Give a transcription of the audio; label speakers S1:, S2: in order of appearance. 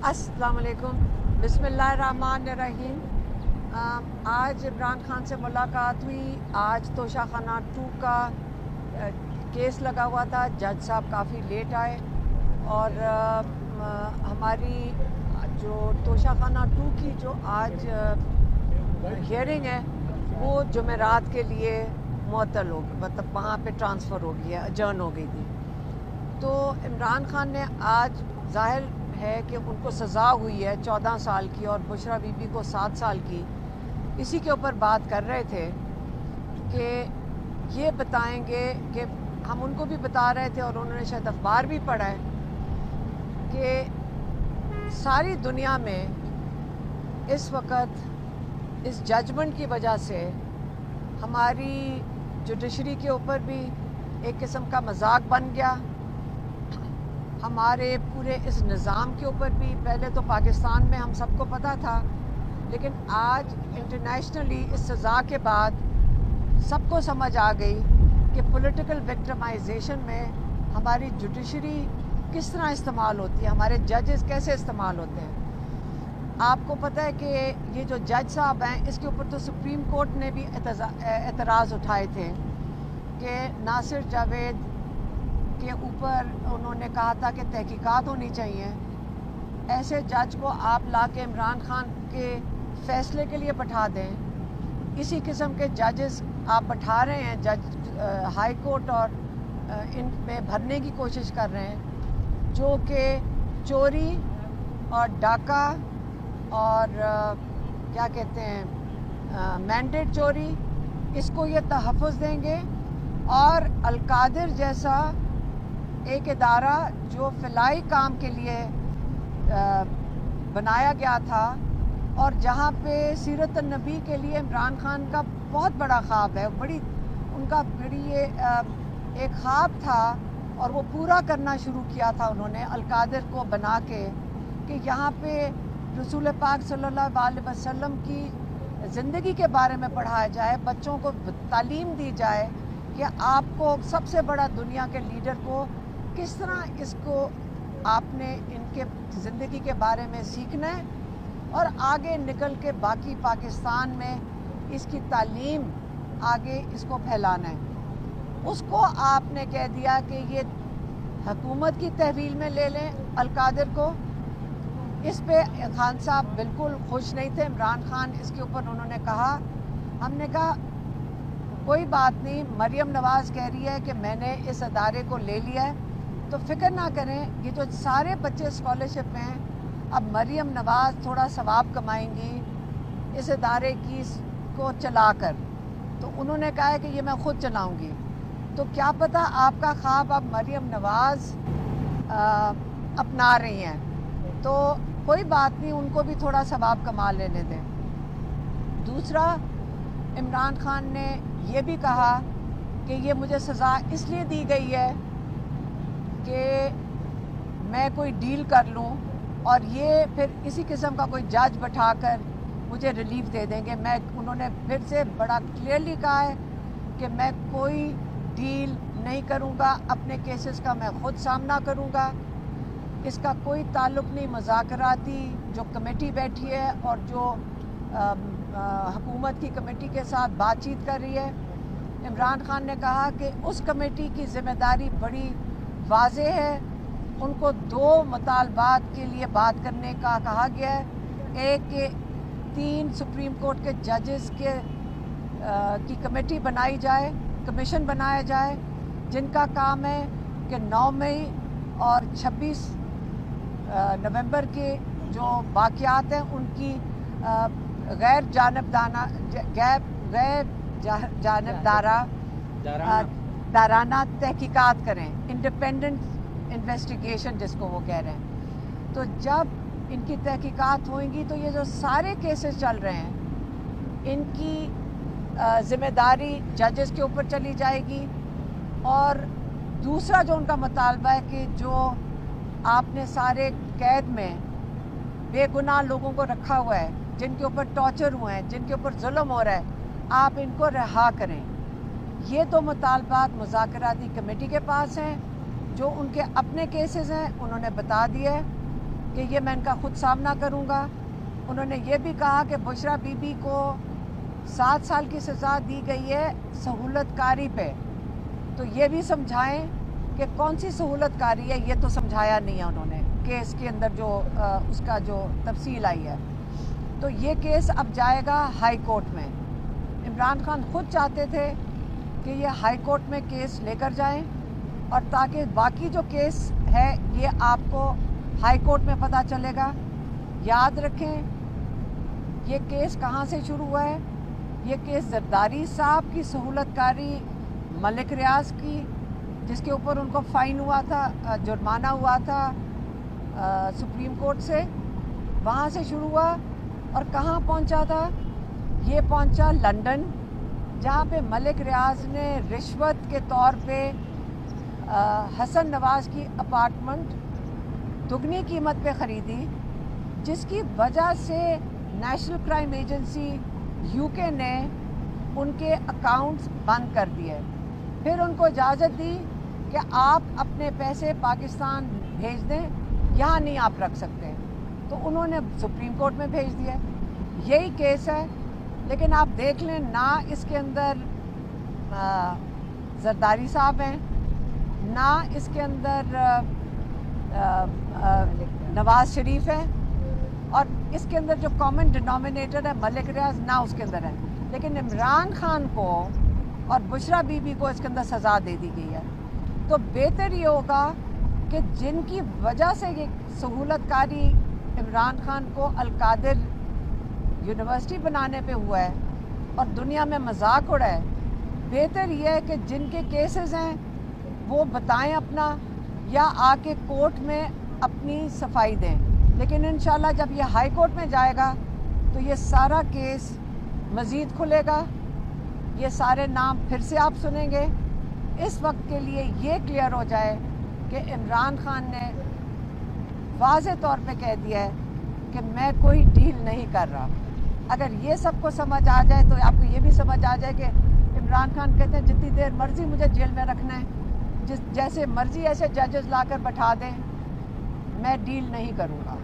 S1: अस्सलाम वालेकुम। बिस्मिल्लाहिर्रहमानिर्रहीम। आज इमरान खान से मुलाकात हुई। आज तोशाखाना 2 का केस लगा हुआ था। जज साहब काफ़ी लेट आए और हमारी जो तोशाखाना 2 की जो आज हियरिंग है वो जुमेरात के लिए मुअत्तल हो गई, मतलब वहाँ पे ट्रांसफ़र हो गई है, अजर्न हो गई थी। तो इमरान खान ने आज ज़ाहिर है कि उनको सज़ा हुई है 14 साल की और बुशरा बीबी को 7 साल की। इसी के ऊपर बात कर रहे थे कि ये बताएंगे कि हम उनको भी बता रहे थे और उन्होंने शायद अखबार भी पढ़ा है कि सारी दुनिया में इस वक्त इस जजमेंट की वजह से हमारी जुडिशरी के ऊपर भी एक किस्म का मजाक बन गया। हमारे पूरे इस निज़ाम के ऊपर भी, पहले तो पाकिस्तान में हम सबको पता था, लेकिन आज इंटरनेशनली इस सज़ा के बाद सबको समझ आ गई कि पॉलिटिकल विक्टिमाइजेशन में हमारी जुडिशरी किस तरह इस्तेमाल होती है, हमारे जजेस कैसे इस्तेमाल होते हैं। आपको पता है कि ये जो जज साहब हैं, इसके ऊपर तो सुप्रीम कोर्ट ने भी एतराज़ उठाए थे कि नासिर जावेद के ऊपर उन्होंने कहा था कि तहकीकात होनी चाहिए। ऐसे जज को आप ला के इमरान खान के फ़ैसले के लिए बैठा दें। इसी किस्म के जजेस आप बैठा रहे हैं, जज हाई कोर्ट और इनमें भरने की कोशिश कर रहे हैं, जो कि चोरी और डाका और क्या कहते हैं मैंडेट चोरी, इसको ये तहफ़्फ़ुज़ देंगे। और अल-कादिर जैसा एक इदारा जो फ़िलाई काम के लिए बनाया गया था और जहाँ पे सीरत नबी के लिए इमरान खान का बहुत बड़ा ख्वाब है, उनका ये एक ख्वाब था और वो पूरा करना शुरू किया था उन्होंने अल-कादिर को बना के कि यहाँ पे रसूल पाक सल्लल्लाहु अलैहि वसल्लम की ज़िंदगी के बारे में पढ़ाया जाए, बच्चों को तालीम दी जाए कि आपको सबसे बड़ा दुनिया के लीडर को किस तरह इसको आपने इनके ज़िंदगी के बारे में सीखना है और आगे निकल के बाकी पाकिस्तान में इसकी तालीम आगे इसको फैलाना है। उसको आपने कह दिया कि ये हुकूमत की तहवील में ले लें अल-कादिर को। इस पे खान साहब बिल्कुल खुश नहीं थे। इमरान खान इसके ऊपर उन्होंने कहा, हमने कहा कोई बात नहीं, मरियम नवाज़ कह रही है कि मैंने इस अदारे को ले लिया है, तो फ़िक्र ना करें, ये जो सारे बच्चे स्कॉलरशिप में हैं, अब मरियम नवाज़ थोड़ा सवाब कमाएंगी इस अदारे की को चलाकर। तो उन्होंने कहा है कि ये मैं ख़ुद चलाऊंगी। तो क्या पता आपका ख्वाब अब मरियम नवाज़ अपना रही हैं, तो कोई बात नहीं, उनको भी थोड़ा सवाब कमा लेने दें। दूसरा, इमरान खान ने ये भी कहा कि ये मुझे सज़ा इसलिए दी गई है कि मैं कोई डील कर लूं और ये फिर इसी किस्म का कोई जज बैठाकर मुझे रिलीफ दे देंगे। उन्होंने फिर से बड़ा क्लियरली कहा है कि मैं कोई डील नहीं करूंगा, अपने केसेस का मैं ख़ुद सामना करूंगा। इसका कोई ताल्लुक़ नहीं मुज़ाकराती जो कमेटी बैठी है और जो हुकूमत की कमेटी के साथ बातचीत कर रही है। इमरान खान ने कहा कि उस कमेटी की ज़िम्मेदारी बड़ी वाज़ेह है, उनको 2 मुतालबात के लिए बात करने का कहा गया है। एक कि 3 सुप्रीम कोर्ट के जजेस की कमेटी बनाई जाए, कमीशन बनाया जाए, जिनका काम है कि 9 मई और 26 नवंबर के जो वाक़यात हैं उनकी गैर जानबदाराना तहकीकात करें, इंडिपेंडेंट इन्वेस्टिगेशन जिसको वो कह रहे हैं। तो जब इनकी तहकीकात होंगी तो ये जो सारे केसेस चल रहे हैं इनकी ज़िम्मेदारी जजेस के ऊपर चली जाएगी। और दूसरा जो उनका मुतालबा है कि जो आपने सारे कैद में बेगुनाह लोगों को रखा हुआ है, जिनके ऊपर टॉर्चर हुए हैं, जिनके ऊपर जुल्म हो रहा है, आप इनको रिहा करें। ये 2 मुतालबात मुज़ाकराती कमेटी के पास हैं, जो उनके अपने केसेस हैं उन्होंने बता दिया है। کہ یہ میں ان کا خود سامنا کروں گا۔ انہوں نے یہ بھی کہا کہ بشرا بی بی کو 7 سال کی سزا دی گئی ہے سہولت کاری پہ، تو یہ بھی سمجھائیں کہ کون سی سہولت کاری ہے، یہ تو سمجھایا نہیں ہے انہوں نے کیس کے اندر جو اس کا جو تفصیل آئی ہے۔ تو یہ کیس اب جائے گا ہائی کورٹ میں۔ عمران خان خود چاہتے تھے کہ یہ ہائی کورٹ میں کیس لے کر جائیں، اور تاکہ باقی جو کیس ہے یہ آپ کو ہائی کورٹ میں پتہ چلے گا۔ یاد رکھیں یہ کیس کہاں سے شروع ہوا ہے؟ یہ کیس زرداری صاحب کی سہولت کاری ملک ریاض کی، جس کے اوپر ان کو فائن ہوا تھا، جرمانہ ہوا تھا سپریم کورٹ سے، وہاں سے شروع ہوا اور کہاں پہنچا تھا؟ یہ پہنچا لندن، جہاں پہ ملک ریاض نے رشوت کے طور پہ حسن نواز کی اپارٹمنٹ دگنی قیمت پہ خریدی، جس کی وجہ سے نیشنل کرائم ایجنسی UK نے ان کے اکاؤنٹس بند کر دیے، پھر ان کو اجازت دی کہ آپ اپنے پیسے پاکستان بھیج دیں، یہاں نہیں آپ رکھ سکتے، تو انہوں نے سپریم کورٹ میں بھیج دیا۔ یہی کیس ہے، لیکن آپ دیکھ لیں نہ اس کے اندر زرداری صاحب ہیں، نہ اس کے اندر نواز شریف ہے، اور اس کے اندر جو کامن ڈینومینیٹر ہے ملک ریاض، نہ اس کے اندر ہے، لیکن عمران خان کو اور بشرا بی بی کو اس کے اندر سزا دے دی گئی ہے۔ تو بہتر یہ ہوگا کہ جن کی وجہ سے یہ سہولت کاری عمران خان کو القادر یونیورسٹی بنانے پہ ہوا ہے اور دنیا میں مذاق اڑا ہے، بہتر یہ ہے کہ جن کے کیسز ہیں وہ بتائیں اپنا، یا آ کے کورٹ میں اپنی صفائی دیں۔ لیکن انشاءاللہ جب یہ ہائی کورٹ میں جائے گا تو یہ سارا کیس مزید کھلے گا، یہ سارے نام پھر سے آپ سنیں گے۔ اس وقت کے لیے یہ کلیئر ہو جائے کہ عمران خان نے واضح طور پہ کہہ دیا ہے کہ میں کوئی ڈیل نہیں کر رہا۔ اگر یہ سب کو سمجھ آ جائے تو آپ کو یہ بھی سمجھ آ جائے کہ عمران خان کہتے ہیں جتنی دیر مرضی مجھے جیل میں رکھنا ہے، جیسے مرضی ایسے ججز لا کر بٹھا دیں، میں ڈیل نہیں کروں گا۔